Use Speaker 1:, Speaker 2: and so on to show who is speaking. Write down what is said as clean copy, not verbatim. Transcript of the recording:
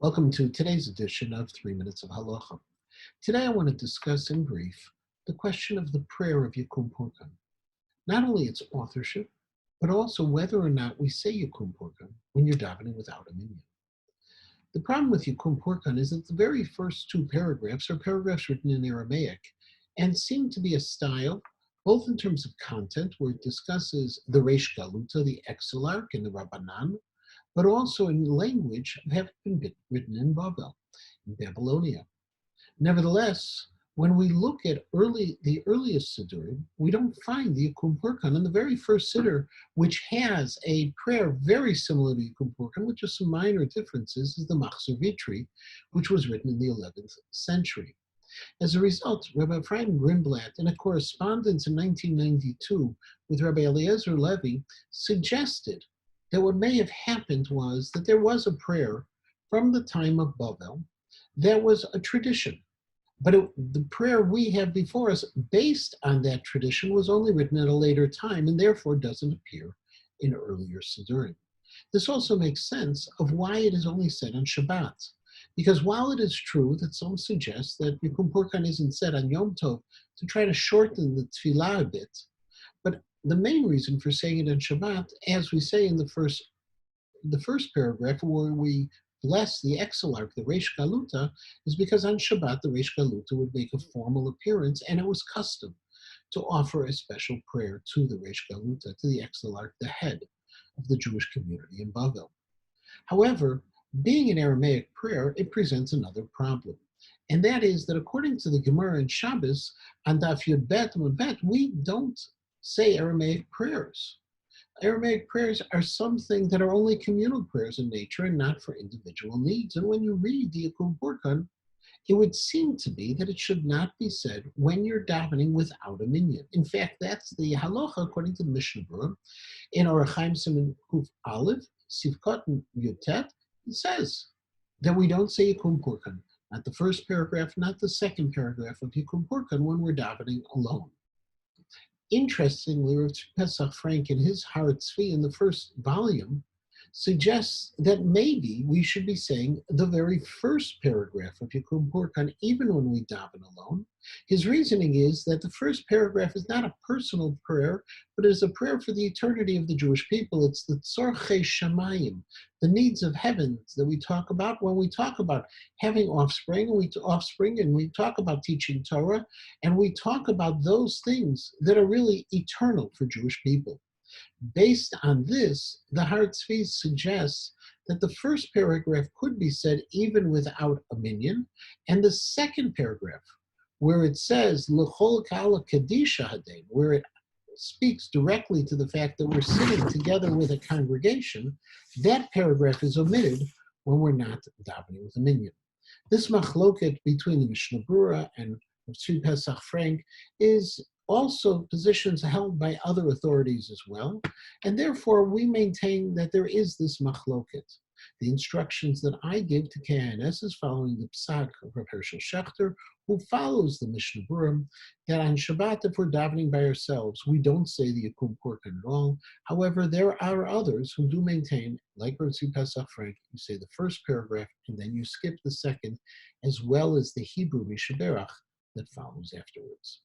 Speaker 1: Welcome to today's edition of 3 Minutes of Halacha. Today I want to discuss in brief the question of the prayer of Yekum Purkan. Not only its authorship, but also whether or not we say Yekum Purkan when you're davening without a minyan. The problem with Yekum Purkan is that the very first two paragraphs are paragraphs written in Aramaic and seem to be a style, both in terms of content, where it discusses the Reish Galuta, the Exilarch, and the Rabbanan, but also in language have been written in Babel, in Babylonia. Nevertheless, when we look at the earliest Siddurim, we don't find the Yekum Purkan. And the very first Siddur, which has a prayer very similar to Yekum Purkan, with just some minor differences, is the Machzor Vitri, which was written in the 11th century. As a result, Rabbi Ephraim Greenblatt, in a correspondence in 1992 with Rabbi Eliezer Levi, suggested that what may have happened was that there was a prayer from the time of Babel that was a tradition. But the prayer we have before us, based on that tradition, was only written at a later time and therefore doesn't appear in earlier Siddurim. This also makes sense of why it is only said on Shabbat. Because while it is true that some suggest that Yekum Purkan isn't said on Yom Tov to try to shorten the tefillah a bit, but the main reason for saying it on Shabbat, as we say in the first paragraph, where we bless the Exilarch, the Reish Galuta, is because on Shabbat the Reish Galuta would make a formal appearance, and it was custom to offer a special prayer to the Reish Galuta, to the Exilarch, the head of the Jewish community in Babel. However, being an Aramaic prayer, it presents another problem. And that is that according to the Gemara in Shabbos, on Daf Yud Bet and Bet, we don't say Aramaic prayers. Aramaic prayers are something that are only communal prayers in nature and not for individual needs. And when you read the Yekum Purkan, it would seem to be that it should not be said when you're davening without a minyan. In fact, that's the halacha according to the Mishnah Berurah in Orach Chaim Siman Kuf Aleph, Sivkot and Yutet. It says that we don't say Yekum Purkan, not the first paragraph, not the second paragraph of Yekum Purkan when we're davening alone. Interestingly, Rav Pesach Frank in his Har Tzvi in the first volume suggests that maybe we should be saying the very first paragraph of Yekum Purkan even when we daven alone. His reasoning is that the first paragraph is not a personal prayer, but it is a prayer for the eternity of the Jewish people. It's the Tzorchei Shamayim, the needs of heaven that we talk about when we talk about having offspring, and we talk about teaching Torah, and we talk about those things that are really eternal for Jewish people. Based on this, the Har Tzvi suggests that the first paragraph could be said even without a minyan, and the second paragraph, where it says L'chol Kala Kadisha Hadein, where it speaks directly to the fact that we're sitting together with a congregation, that paragraph is omitted when we're not davening with a minyan. This machloket between the Mishnah Berurah and Rav Pesach Frank is also positions held by other authorities as well, and therefore we maintain that there is this machloket. The instructions that I give to KNS is following the psak of Rav Hershel Schachter, who follows the Mishnah Berurah, that on Shabbat, if we're davening by ourselves, we don't say the Yekum Purkan at all. However, there are others who do maintain, like Rav Pesach Frank, you say the first paragraph and then you skip the second, as well as the Hebrew Mishaberach that follows afterwards.